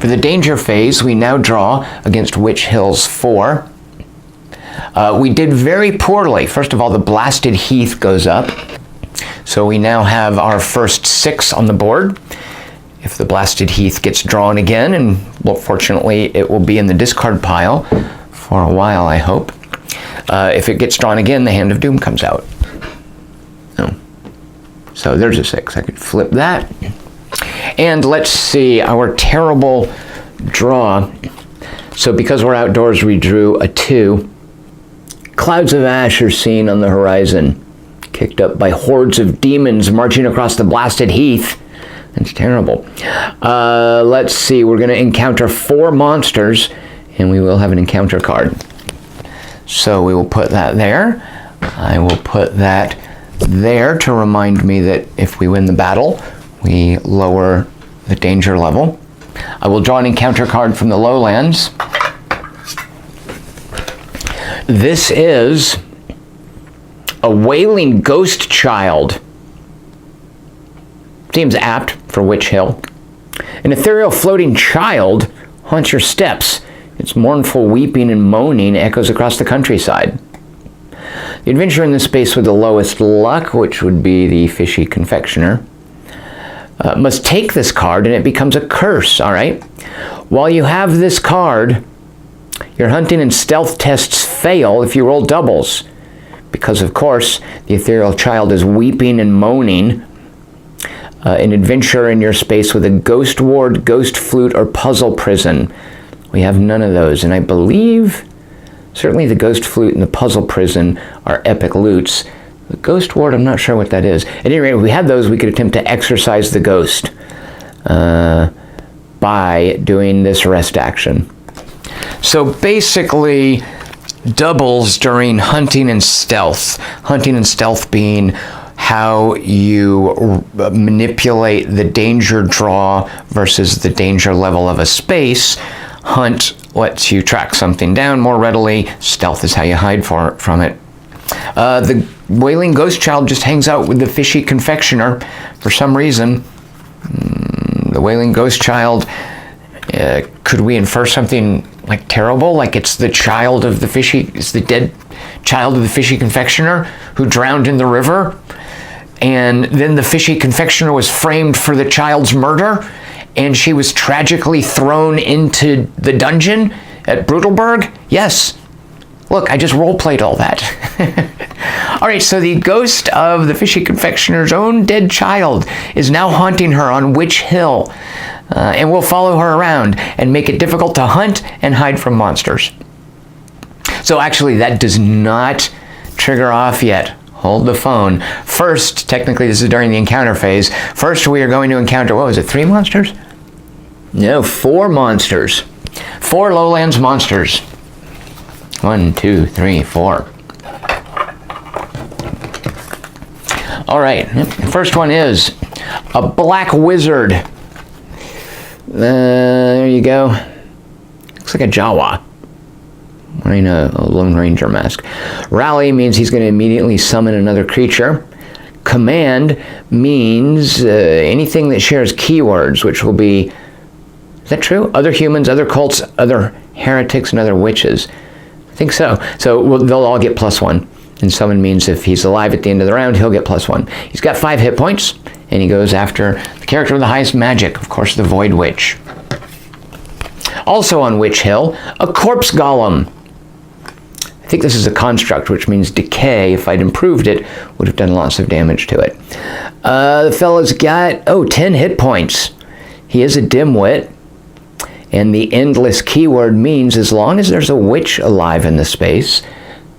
For the danger phase, we now draw against Witch Hills 4. We did very poorly. First of all, the Blasted Heath goes up. So we now have our first 6 on the board. If the Blasted Heath gets drawn again, and well, fortunately it will be in the discard pile for a while, I hope. If it gets drawn again, the Hand of Doom comes out. Oh. So there's a 6. I could flip that. And let's see, our terrible draw. So because we're outdoors, we drew a 2. Clouds of ash are seen on the horizon, kicked up by hordes of demons marching across the Blasted Heath. That's terrible. Let's see, we're going to encounter 4 monsters, and we will have an encounter card. So we will put that there. I will put that there to remind me that if we win the battle, we lower the danger level. I will draw an encounter card from the lowlands. This is a Wailing Ghost Child. Seems apt for Witch Hill. An ethereal floating child haunts your steps. Its mournful weeping and moaning echoes across the countryside. The adventurer in the space with the lowest luck, which would be the Fishy Confectioner, must take this card and it becomes a curse, all right? While you have this card, your hunting and stealth tests fail if you roll doubles, because of course the ethereal child is weeping and moaning. An adventurer in your space with a ghost ward, ghost flute, or puzzle prison. We have none of those, and I believe certainly the ghost flute and the puzzle prison are epic loots. The ghost ward, I'm not sure what that is. At any rate, if we had those, we could attempt to exorcise the ghost by doing this rest action. So basically, doubles during hunting and stealth. Hunting and stealth being how you manipulate the danger draw versus the danger level of a space. Hunt lets you track something down more readily. Stealth is how you hide from it. The Wailing Ghost Child just hangs out with the Fishy Confectioner for some reason. The Wailing Ghost Child, could we infer something like terrible? Like it's the child of the Fishy, it's the dead child of the Fishy Confectioner who drowned in the river? And then the Fishy Confectioner was framed for the child's murder, and she was tragically thrown into the dungeon at Brutalberg? Yes. Look, I just role-played all that. All right, so the ghost of the Fishy Confectioner's own dead child is now haunting her on Witch Hill, and will follow her around and make it difficult to hunt and hide from monsters. So actually, that does not trigger off yet. Hold the phone. First, technically this is during the encounter phase. First we are going to encounter, what was it, 3 monsters? No, 4 monsters. 4 lowlands monsters. 1, 2, 3, 4. All right, the first one is a black wizard. There you go. Looks like a Jawa. Wearing a Lone Ranger mask. Rally means he's going to immediately summon another creature. Command means anything that shares keywords, which will be, is that true? Other humans, other cults, other heretics, and other witches. I think so. So they'll all get +1. And summon means if he's alive at the end of the round, he'll get +1. He's got 5 hit points, and he goes after the character with the highest magic, of course, the Void Witch. Also on Witch Hill, a corpse golem. I think this is a construct, which means decay. If I'd improved it, would have done lots of damage to it. The fellow's got, 10 hit points. He is a dimwit, and the endless keyword means as long as there's a witch alive in the space,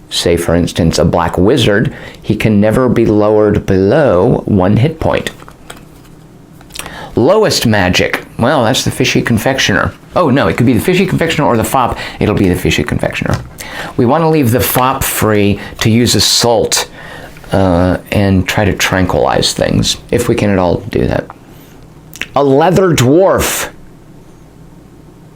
say for instance a black wizard, he can never be lowered below 1 hit point. Lowest magic, well, that's the Fishy Confectioner. Oh no, it could be the Fishy Confectioner or the fop. It'll be the Fishy Confectioner. We want to leave the fop free to use assault and try to tranquilize things, if we can at all do that. A leather dwarf.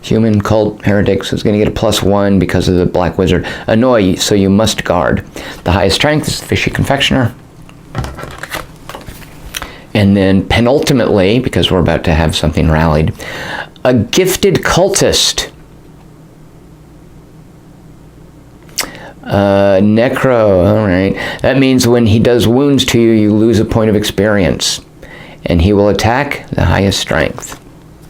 Human cult heretics is going to get a +1 because of the black wizard. Annoy, so you must guard. The highest strength is the Fishy Confectioner. And then penultimately, because we're about to have something rallied, A gifted cultist. Necro, all right. That means when he does wounds to you, you lose a point of experience. And he will attack the highest strength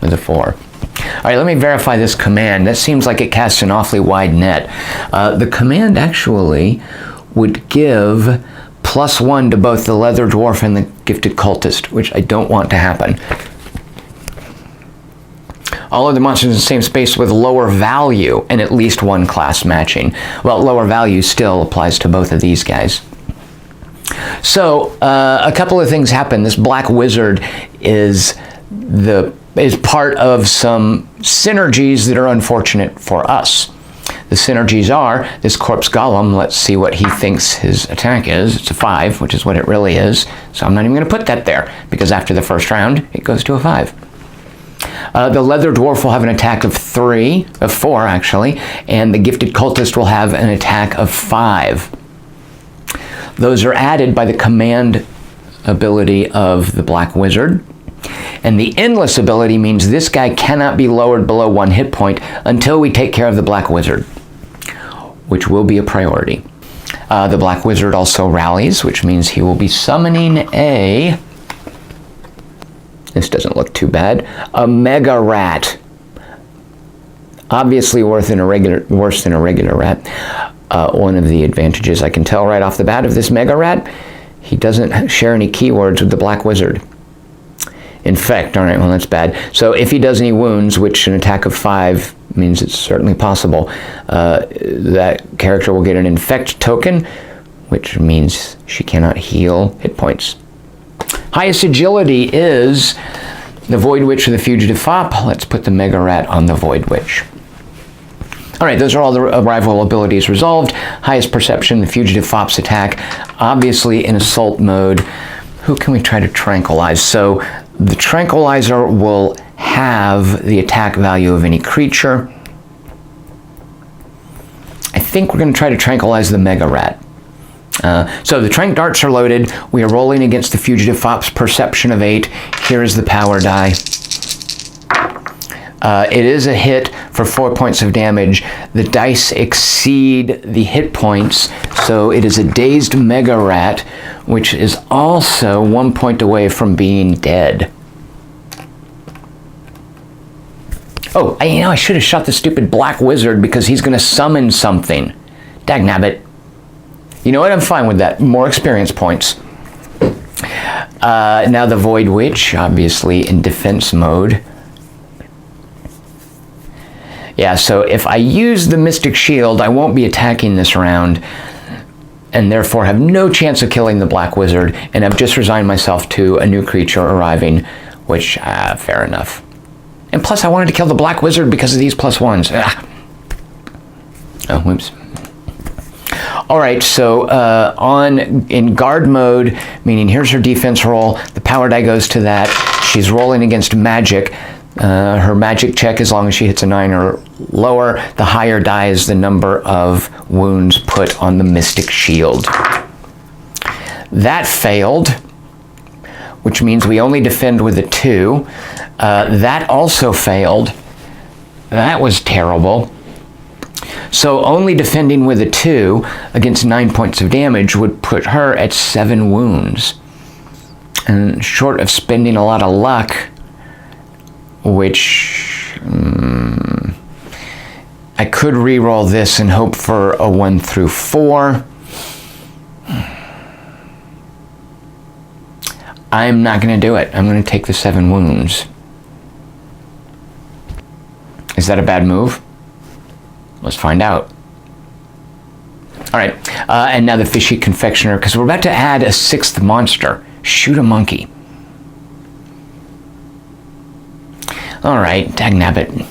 with a 4. All right, let me verify this command. That seems like it casts an awfully wide net. The command actually would give +1 to both the leather dwarf and the gifted cultist, which I don't want to happen. All other monsters in the same space with lower value and at least 1 class matching. Well, lower value still applies to both of these guys. So a couple of things happen. This black wizard is part of some synergies that are unfortunate for us. The synergies are this corpse golem. Let's see what he thinks his attack is. It's a 5, which is what it really is. So I'm not even going to put that there because after the first round, it goes to a 5. The leather dwarf will have an attack of 4 actually, and the gifted cultist will have an attack of 5. Those are added by the command ability of the black wizard. And the endless ability means this guy cannot be lowered below 1 hit point until we take care of the black wizard, which will be a priority. The black wizard also rallies, which means he will be summoning a... This doesn't look too bad. A mega rat. Obviously worse than a regular rat. One of the advantages I can tell right off the bat of this mega rat, he doesn't share any keywords with the black wizard. Infect, all right, well that's bad. So if he does any wounds, which an attack of 5 means it's certainly possible, that character will get an infect token, which means she cannot heal hit points. Highest agility is the Void Witch or the Fugitive Fop. Let's put the Mega Rat on the Void Witch. All right, those are all the rival abilities resolved. Highest perception, the Fugitive Fop's attack. Obviously in assault mode, who can we try to tranquilize? So the tranquilizer will have the attack value of any creature. I think we're going to try to tranquilize the Mega Rat. So the tranq darts are loaded. We are rolling against the Fugitive Fop's perception of 8. Here is the power die. It is a hit for 4 points of damage. The dice exceed the hit points, so it is a dazed Mega Rat, which is also 1 point away from being dead. Oh, I should have shot the stupid black wizard because he's going to summon something. Dagnabbit. You know what? I'm fine with that. More experience points. Now the Void Witch, obviously in defense mode. Yeah, so if I use the Mystic Shield, I won't be attacking this round, and therefore have no chance of killing the Black Wizard, and I've just resigned myself to a new creature arriving, which, fair enough. And plus, I wanted to kill the Black Wizard because of these +1s. Oh, whoops. All right, so in guard mode, meaning here's her defense roll, the power die goes to that. She's rolling against magic. Her magic check, as long as she hits a 9 or lower, the higher die is the number of wounds put on the Mystic Shield. That failed, which means we only defend with a 2. That also failed. That was terrible. So only defending with a 2 against 9 points of damage would put her at 7 wounds. And short of spending a lot of luck, which I could re-roll this and hope for a 1 through 4. I'm not going to do it. I'm going to take the 7 wounds. Is that a bad move? Let's find out. All right, and now the Fishy Confectioner, because we're about to add a 6th monster. Shoot a monkey. All right, dagnabbit.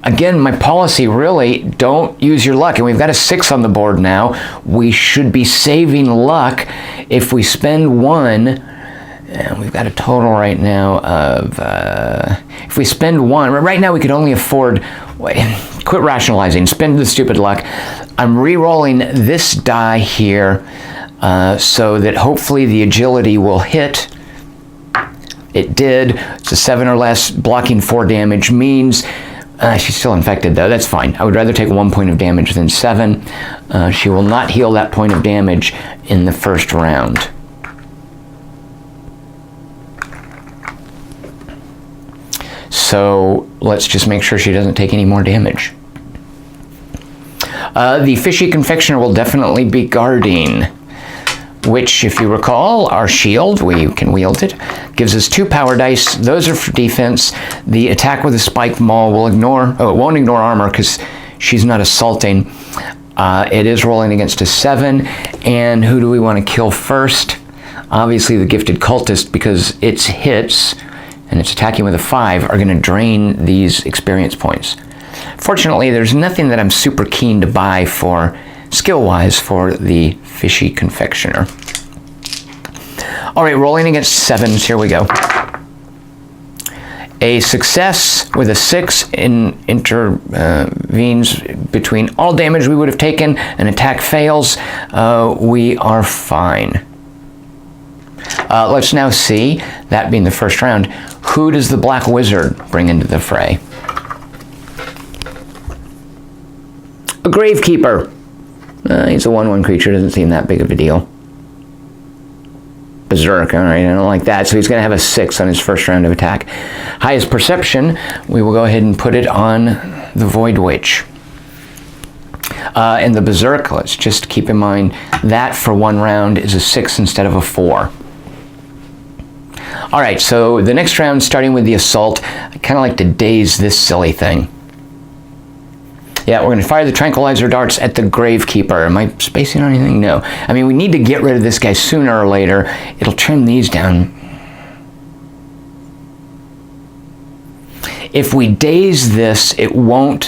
Again, my policy really, don't use your luck. And we've got a 6 on the board now. We should be saving luck if we spend 1. And we've got a total right now of, if we spend 1, right now we could only afford, quit rationalizing, spend the stupid luck. I'm re-rolling this die here so that hopefully the agility will hit. It did. It's a 7 or less. Blocking 4 damage means she's still infected, though. That's fine. I would rather take 1 point of damage than 7. She will not heal that point of damage in the first round. So let's just make sure she doesn't take any more damage. The Fishy Confectioner will definitely be guarding, which, if you recall, our shield, we can wield it, gives us 2 power dice. Those are for defense. The attack with a spiked maul will it won't ignore armor because she's not assaulting. It is rolling against a 7. And who do we want to kill first? Obviously the Gifted Cultist, because its hits, and it's attacking with a 5, are going to drain these experience points. Fortunately, there's nothing that I'm super keen to buy for skill-wise for the Fishy Confectioner. All right, rolling against 7s, here we go. A success with a 6 intervenes between all damage we would have taken. An attack fails. We are fine. Let's now see, that being the first round, who does the Black Wizard bring into the fray? A Gravekeeper. He's a 1/1 creature, doesn't seem that big of a deal. Berserk, all right, I don't like that. So he's going to have a 6 on his first round of attack. Highest Perception, we will go ahead and put it on the Void Witch. And the Berserk, let's just keep in mind that for 1 round is a 6 instead of a 4. All right, so the next round, starting with the Assault, I kind of like to daze this silly thing. Yeah, we're going to fire the Tranquilizer Darts at the Gravekeeper. Am I spacing on anything? No. I mean, we need to get rid of this guy sooner or later. It'll trim these down. If we daze this, it'll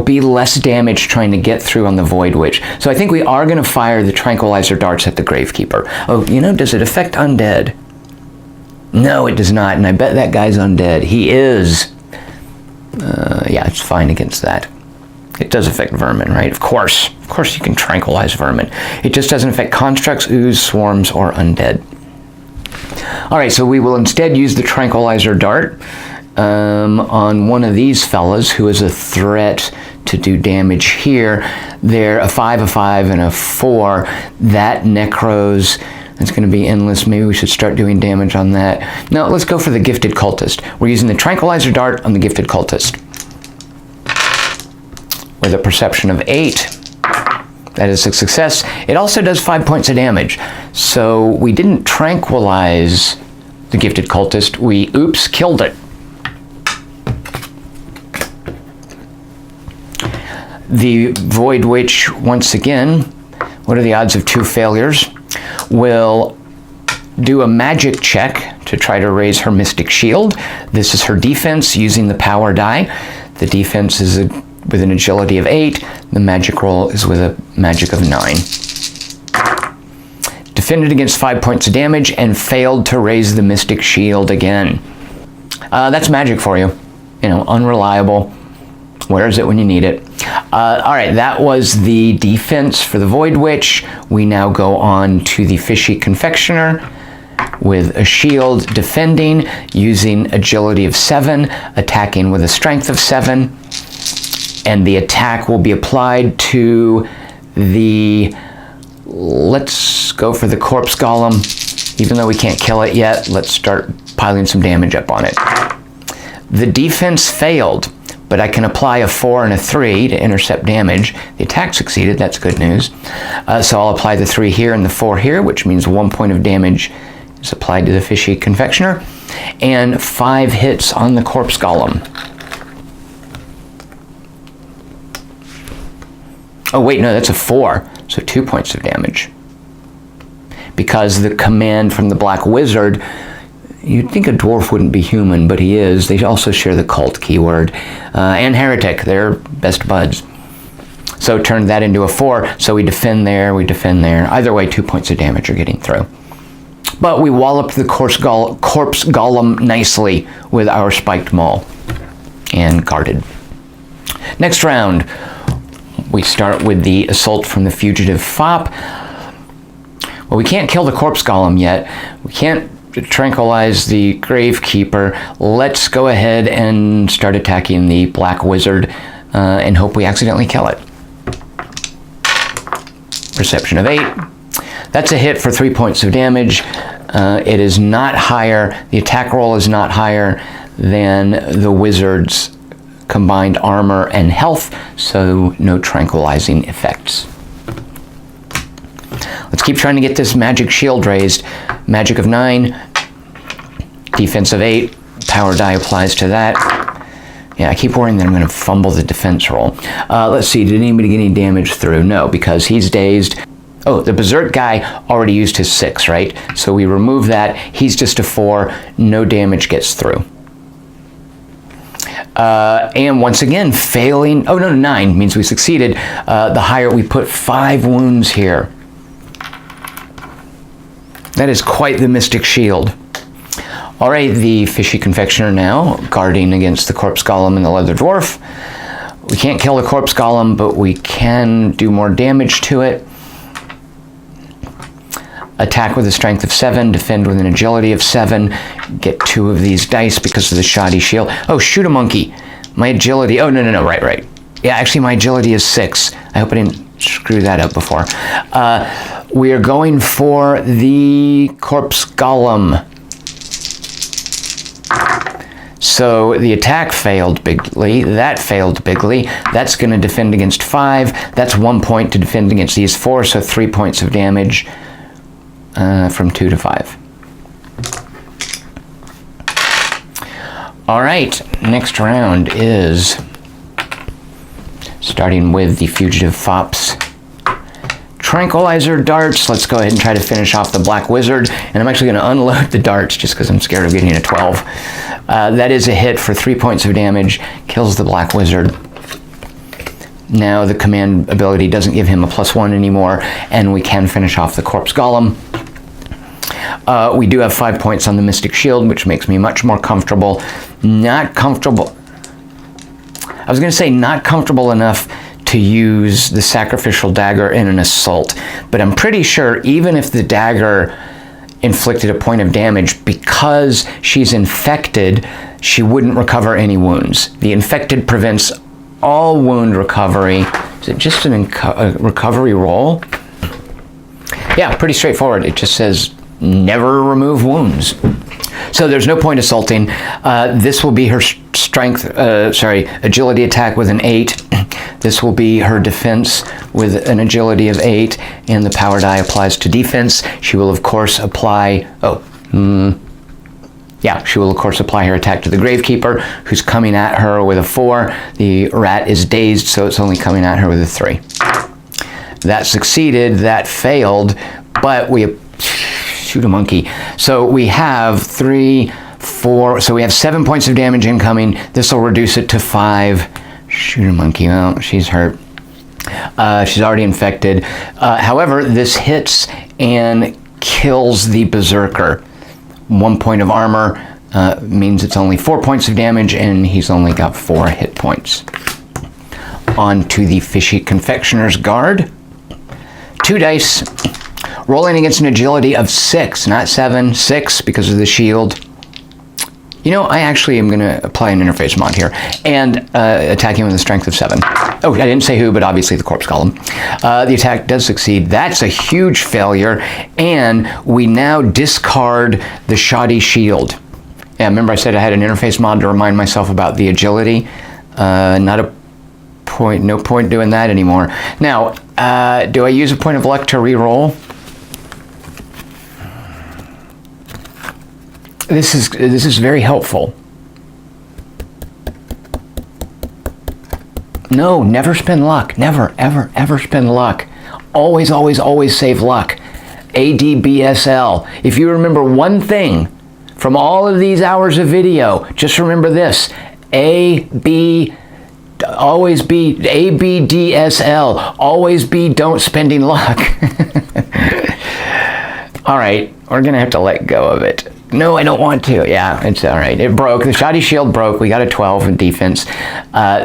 be less damage trying to get through on the Void Witch. So I think we are going to fire the Tranquilizer Darts at the Gravekeeper. Oh, you know, does it affect undead? No, it does not, and I bet that guy's undead. He is. Yeah, it's fine against that. It does affect vermin, right? Of course you can tranquilize vermin. It just doesn't affect constructs, ooze, swarms, or undead. All right, so we will instead use the Tranquilizer Dart on one of these fellas who is a threat to do damage here. They're a 5, a 5, and a 4. That necros, it's going to be endless. Maybe we should start doing damage on that. No, let's go for the Gifted Cultist. We're using the Tranquilizer Dart on the Gifted Cultist. With a perception of 8. That is a success. It also does 5 points of damage. So we didn't tranquilize the Gifted Cultist. We, killed it. The Void Witch, once again, what are the odds of 2 failures? Will do a magic check to try to raise her Mystic Shield. This is her defense using the power die. The defense is with an agility of 8. The magic roll is with a magic of 9. Defended against 5 points of damage and failed to raise the Mystic Shield again. That's magic for you. You know, unreliable. Where is it when you need it? All right, that was the defense for the Void Witch. We now go on to the Fishy Confectioner with a shield, defending, using agility of 7, attacking with a strength of 7. And the attack will be applied to the... Let's go for the Corpse Golem. Even though we can't kill it yet, let's start piling some damage up on it. The defense failed, but I can apply a 4 and a 3 to intercept damage. The attack succeeded, that's good news. So I'll apply the 3 here and the 4 here, which means 1 point of damage is applied to the Fishy Confectioner, and 5 hits on the Corpse Golem. Oh wait, no, that's a 4, so 2 points of damage. Because the command from the Black Wizard, you'd think a dwarf wouldn't be human, but he is. They also share the cult keyword. And heretic, they're best buds. So turn that into a 4, so we defend there, we defend there. Either way, 2 points of damage are getting through. But we walloped the Corpse Golem nicely with our spiked maul. And guarded. Next round, we start with the assault from the Fugitive Fop. Well, we can't kill the Corpse Golem yet. We can't tranquilize the Gravekeeper. Let's go ahead and start attacking the Black Wizard and hope we accidentally kill it. Perception of 8. That's a hit for 3 points of damage. It is not higher, the attack roll is not higher than the wizard's combined armor and health, so no tranquilizing effects. Let's keep trying to get this magic shield raised. Magic of 9, defense of 8, power die applies to that. Yeah, I keep worrying that I'm going to fumble the defense roll. Let's see, did anybody get any damage through? No, because he's dazed. Oh, the Berserk guy already used his 6, right? So we remove that. He's just a 4. No damage gets through. And once again, failing. Oh, no, 9 means we succeeded. The higher we put 5 wounds here. That is quite the Mystic Shield. All right, the Fishy Confectioner now, guarding against the Corpse Golem and the Leather Dwarf. We can't kill the Corpse Golem, but we can do more damage to it. Attack with a strength of 7, defend with an agility of 7, get 2 of these dice because of the shoddy shield. Oh, shoot a monkey. My agility, oh, no, right. Yeah, actually my agility is 6. I hope I didn't screw that up before. We are going for the Corpse Golem. So the attack failed bigly, that failed bigly. That's going to defend against 5. That's 1 point to defend against these 4, so 3 points of damage from 2 to 5. All right, next round is starting with the Fugitive Fops. Tranquilizer darts. Let's go ahead and try to finish off the Black Wizard. And I'm actually going to unload the darts just because I'm scared of getting a 12. That is a hit for 3 points of damage. Kills the Black Wizard. Now the command ability doesn't give him a +1 anymore, and we can finish off the Corpse Golem. We do have 5 points on the Mystic Shield, which makes me much more comfortable. Not comfortable. I was going to say not comfortable enough to use the Sacrificial Dagger in an assault, but I'm pretty sure even if the dagger inflicted a point of damage, because she's infected, she wouldn't recover any wounds. The infected prevents all wound recovery. Is it just a recovery roll? Yeah, pretty straightforward. It just says never remove wounds. So there's no point assaulting. This will be her agility attack with an 8. This will be her defense with an agility of 8, and the power die applies to defense. She will, of course, apply... she will, of course, apply her attack to the Gravekeeper, who's coming at her with a 4. The rat is dazed, so it's only coming at her with a 3. That succeeded, that failed, but we... Shoot a monkey. So we have 3, 4... So we have 7 points of damage incoming. This will reduce it to 5. Shoot a monkey. Well, she's hurt. She's already infected. However, this hits and kills the Berserker. 1 point of armor means it's only 4 points of damage, and he's only got 4 hit points. On to the Fishy Confectioner's guard. 2 dice. Rolling against an agility of 6, not 7, 6 because of the shield. You know, I actually am going to apply an interface mod here and attack him with a strength of 7. Oh, I didn't say who, but obviously the Corpse Golem. The attack does succeed. That's a huge failure, and we now discard the shoddy shield. Yeah, remember I said I had an interface mod to remind myself about the agility? Not a point, no point doing that anymore. Now, do I use a point of luck to re-roll? This is very helpful. No, never spend luck. Never, ever, ever spend luck. Always, always, always save luck. ADBSL. If you remember one thing from all of these hours of video, just remember this. Always be ABDSL. Always be don't spending luck. All right, we're going to have to let go of it. No, I don't want to. Yeah, it's all right. It broke. The shoddy shield broke. We got a 12 in defense.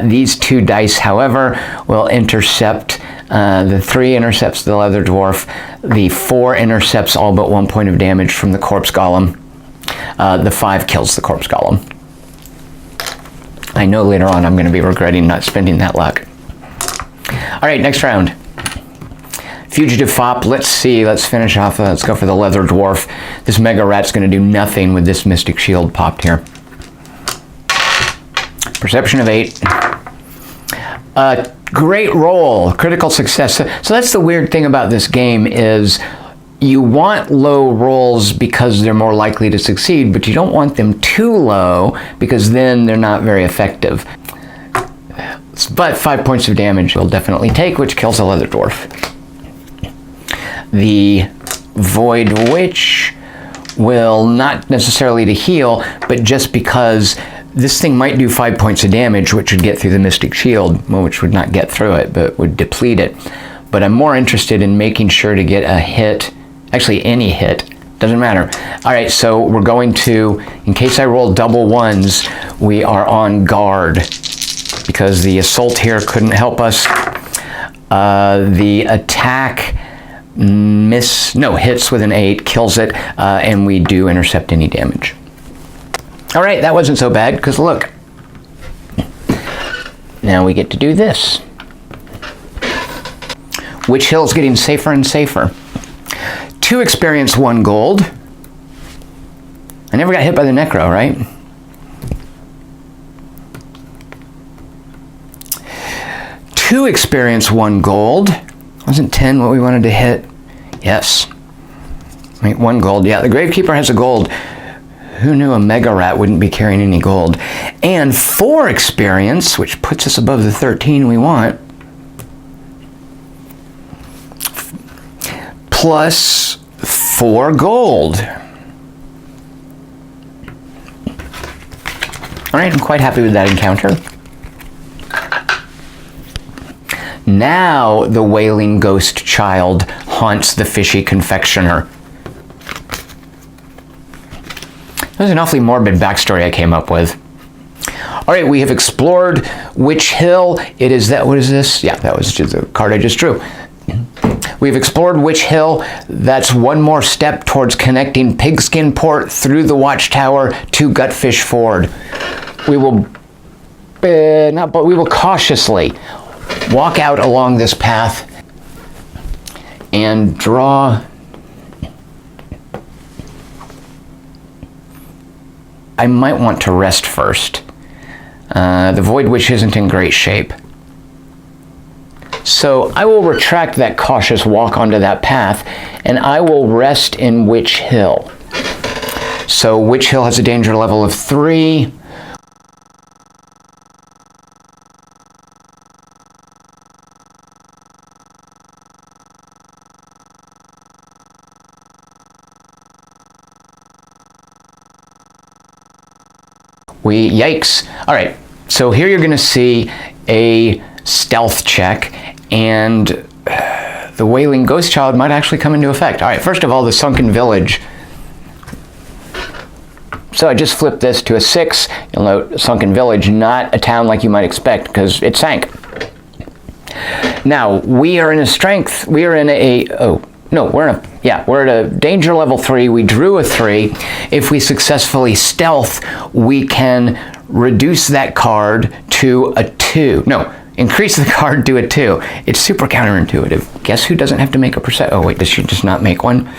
These 2 dice, however, will intercept. The 3 intercepts the Leather Dwarf. The 4 intercepts all but 1 point of damage from the Corpse Golem. The 5 kills the corpse golem. I know later on I'm going to be regretting not spending that luck. All right, next round. Fugitive Fop, let's see, let's finish off, let's go for the Leather Dwarf. This Mega Rat's going to do nothing with this Mystic Shield popped here. Perception of 8. Great roll, critical success. So that's the weird thing about this game is you want low rolls because they're more likely to succeed, but you don't want them too low because then they're not very effective. But 5 points of damage will definitely take, which kills the Leather Dwarf. The Void Witch will not necessarily to heal, but just because this thing might do 5 points of damage, which would get through the Mystic Shield, well, which would not get through it, but would deplete it. But I'm more interested in making sure to get a hit, actually any hit, doesn't matter. All right, so we're going to, in case I roll double 1s, we are on guard because the assault here couldn't help us. The attack hits with an 8, kills it, and we do intercept any damage. All right, that wasn't so bad, because look. Now we get to do this. Witch Hill's getting safer and safer. 2 experience, 1 gold. I never got hit by the Necro, right? Two experience, 1 gold. Wasn't 10 what we wanted to hit? Yes. Wait, 1 gold. Yeah, the Gravekeeper has a gold. Who knew a Mega Rat wouldn't be carrying any gold? And 4 experience, which puts us above the 13 we want. Plus 4 gold. All right, I'm quite happy with that encounter. Now the Wailing Ghost Child haunts the Fishy Confectioner. That was an awfully morbid backstory I came up with. All right, we have explored Witch Hill. It is that, what is this? Yeah, that was just the card I just drew. We've explored Witch Hill. That's 1 more step towards connecting Pigskin Port through the Watchtower to Gutfish Ford. We will, we will cautiously walk out along this path and draw. I might want to rest first. The Void Witch isn't in great shape. So I will retract that cautious walk onto that path, and I will rest in Witch Hill. So Witch Hill has a danger level of 3. Yikes. All right, so here you're going to see a stealth check, and the Wailing Ghost Child might actually come into effect. All right, first of all, the Sunken Village. So I just flipped this to a 6. You'll note Sunken Village, not a town like you might expect, because it sank. Now, we are in a strength, we are in a, oh, no, we're at a danger level 3. We drew a 3. If we successfully stealth, we can reduce that card to a 2. No, increase the card to a 2. It's super counterintuitive. Guess who doesn't have to make a percent? Oh wait, does she just not make one?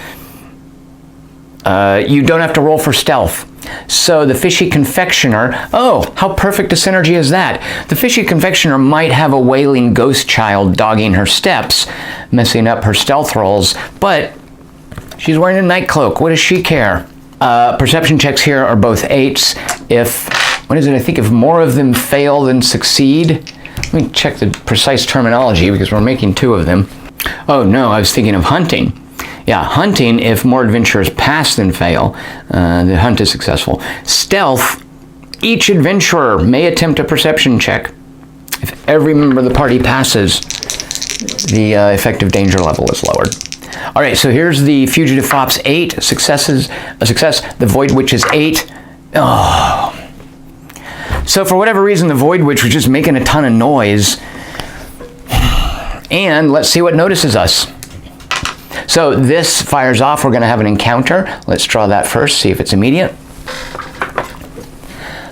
You don't have to roll for stealth. So the Fishy Confectioner, oh, how perfect a synergy is that? The Fishy Confectioner might have a Wailing Ghost Child dogging her steps, messing up her stealth rolls, but she's wearing a night cloak. What does she care? Perception checks here are both 8s. What is it? I think if more of them fail than succeed. Let me check the precise terminology because we're making 2 of them. Oh no, I was thinking of hunting. Yeah, hunting, if more adventurers pass than fail, the hunt is successful. Stealth, each adventurer may attempt a perception check. If every member of the party passes, the effective danger level is lowered. All right, so here's the Fugitive Fop's 8 successes. A success. The Void Witch is 8. Oh. So for whatever reason, the Void Witch was just making a ton of noise. And let's see what notices us. So this fires off. We're going to have an encounter. Let's draw that first, see if it's immediate.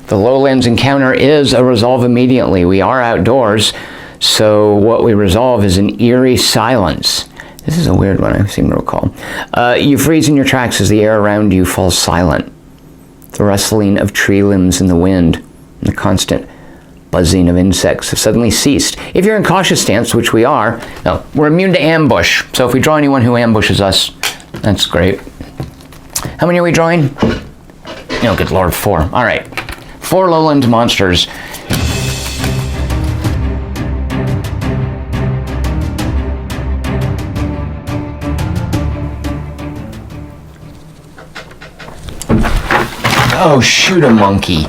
The lowlands encounter is a resolve immediately. We are outdoors, so what we resolve is an eerie silence. This is a weird one, I seem to recall. You freeze in your tracks as the air around you falls silent. The rustling of tree limbs in the wind and the constant buzzing of insects have suddenly ceased. If you're in cautious stance, which we are, no, we're immune to ambush. So if we draw anyone who ambushes us, that's great. How many are we drawing? Oh, good Lord, 4. All right. 4 lowland monsters. Oh, shoot a monkey.